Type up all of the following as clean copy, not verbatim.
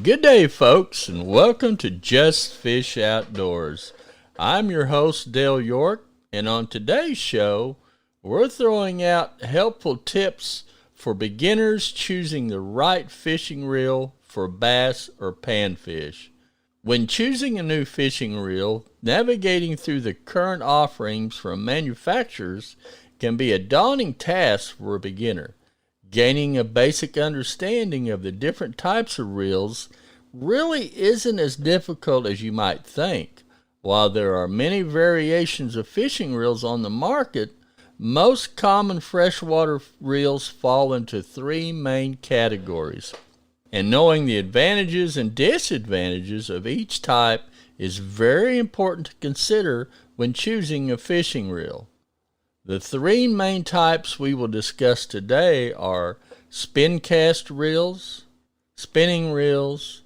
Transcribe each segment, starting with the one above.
Good day, folks, and welcome to Just Fish Outdoors. I'm your host, Dale York, and on today's show, we're throwing out helpful tips for beginners choosing the right fishing reel for bass or panfish. When choosing a new fishing reel, navigating through the current offerings from manufacturers can be a daunting task for a beginner. Gaining a basic understanding of the different types of reels really isn't as difficult as you might think. While there are many variations of fishing reels on the market, most common freshwater reels fall into three main categories. And knowing the advantages and disadvantages of each type is very important to consider when choosing a fishing reel. The three main types we will discuss today are spin cast reels, spinning reels,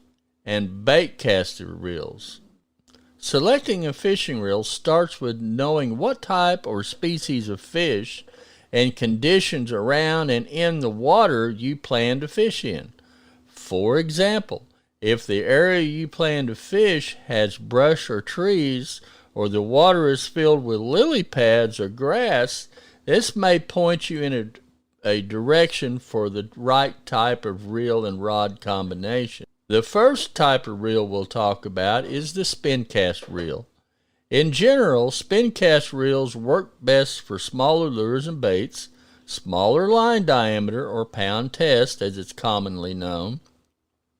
and bait caster reels. Selecting a fishing reel starts with knowing what type or species of fish and conditions around and in the water you plan to fish in. For example, if the area you plan to fish has brush or trees, or the water is filled with lily pads or grass, this may point you in a direction for the right type of reel and rod combination. The first type of reel we'll talk about is the spin cast reel. In general, spin cast reels work best for smaller lures and baits, smaller line diameter or pound test as it's commonly known.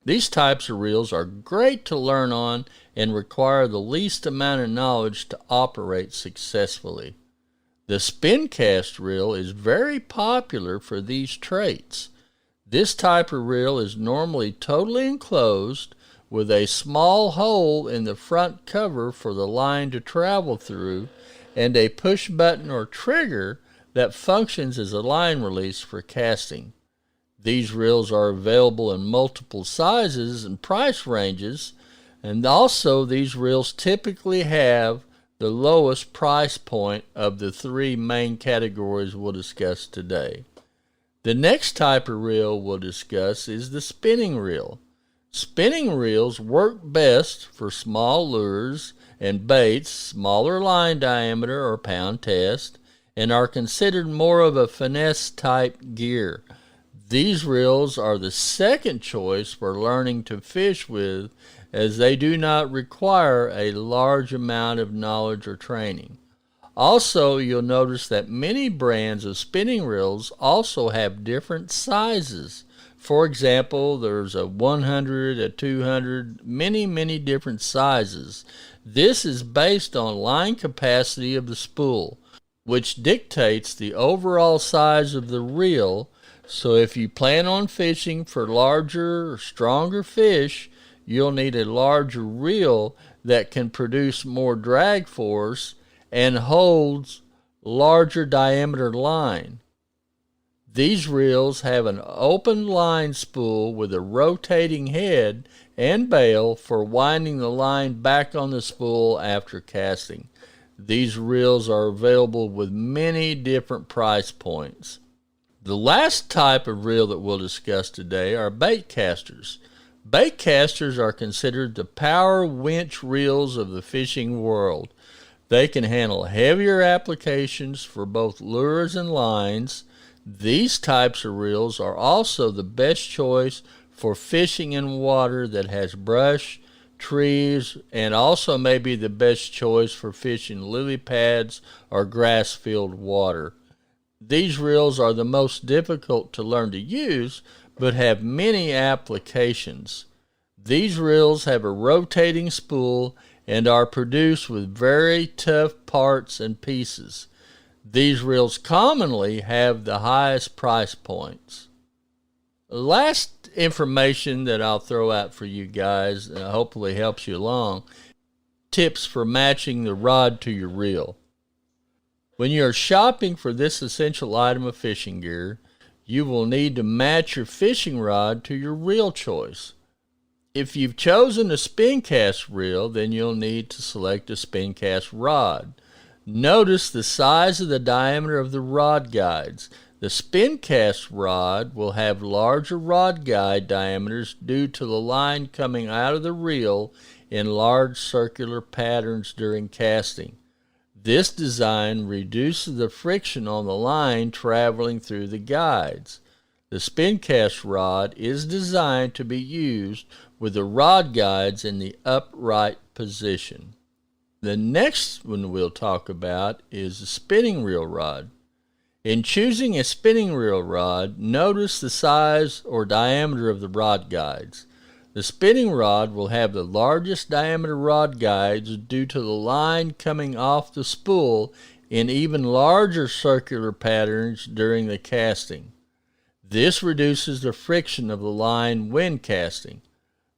These types of reels are great to learn on and require the least amount of knowledge to operate successfully. The spin cast reel is very popular for these traits. This type of reel is normally totally enclosed with a small hole in the front cover for the line to travel through and a push button or trigger that functions as a line release for casting. These reels are available in multiple sizes and price ranges, and also these reels typically have the lowest price point of the three main categories we'll discuss today. The next type of reel we'll discuss is the spinning reel. Spinning reels work best for small lures and baits, smaller line diameter or pound test, and are considered more of a finesse type gear. These reels are the second choice for learning to fish with, as they do not require a large amount of knowledge or training. Also, you'll notice that many brands of spinning reels also have different sizes. For example, there's a 100, a 200, many different sizes. This is based on line capacity of the spool, which dictates the overall size of the reel. So if you plan on fishing for larger or stronger fish, you'll need a larger reel that can produce more drag force and holds larger diameter line. These reels have an open line spool with a rotating head and bail for winding the line back on the spool after casting. These reels are available with many different price points. The last type of reel that we'll discuss today are bait casters. Bait casters are considered the power winch reels of the fishing world. They can handle heavier applications for both lures and lines. These types of reels are also the best choice for fishing in water that has brush, trees, and also may be the best choice for fishing lily pads or grass-filled water. These reels are the most difficult to learn to use, but have many applications. These reels have a rotating spool and are produced with very tough parts and pieces. These reels commonly have the highest price points. Last information that I'll throw out for you guys, hopefully helps you along, tips for matching the rod to your reel. When you are shopping for this essential item of fishing gear, you will need to match your fishing rod to your reel choice. If you've chosen a spin cast reel, then you'll need to select a spin cast rod. Notice the size of the diameter of the rod guides. The spin cast rod will have larger rod guide diameters due to the line coming out of the reel in large circular patterns during casting. This design reduces the friction on the line traveling through the guides. The spin cast rod is designed to be used with the rod guides in the upright position. The next one we'll talk about is the spinning reel rod. In choosing a spinning reel rod, notice the size or diameter of the rod guides. The spinning rod will have the largest diameter rod guides due to the line coming off the spool in even larger circular patterns during the casting. This reduces the friction of the line when casting.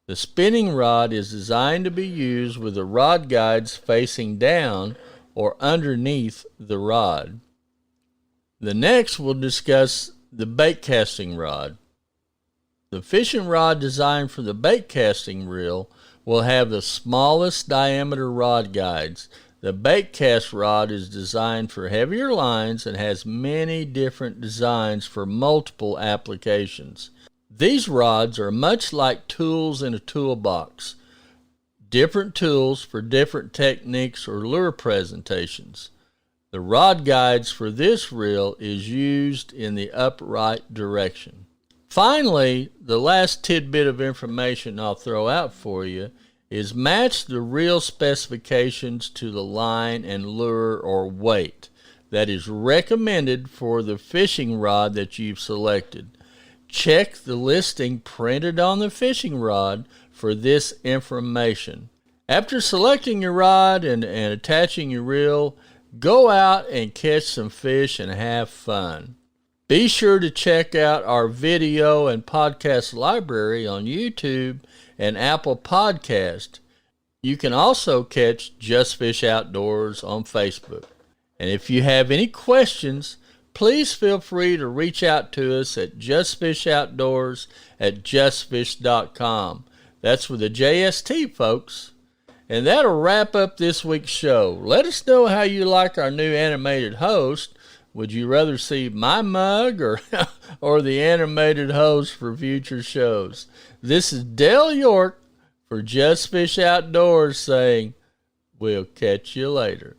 The spinning rod is designed to be used with the rod guides facing down or underneath the rod. The next we'll discuss the bait casting rod. The fishing rod designed for the bait casting reel will have the smallest diameter rod guides. The bait cast rod is designed for heavier lines and has many different designs for multiple applications. These rods are much like tools in a toolbox, different tools for different techniques or lure presentations. The rod guides for this reel is used in the upright direction. Finally, the last tidbit of information I'll throw out for you is match the reel specifications to the line and lure or weight that is recommended for the fishing rod that you've selected. Check the listing printed on the fishing rod for this information. After selecting your rod and attaching your reel, go out and catch some fish and have fun. Be sure to check out our video and podcast library on YouTube and Apple Podcast. You can also catch Just Fish Outdoors on Facebook. And if you have any questions, please feel free to reach out to us at justfishoutdoors@justfish.com. That's with a JST, folks. And that'll wrap up this week's show. Let us know how you like our new animated host. Would you rather see my mug or the animated host for future shows? This is Dale York for Just Fish Outdoors saying, we'll catch you later.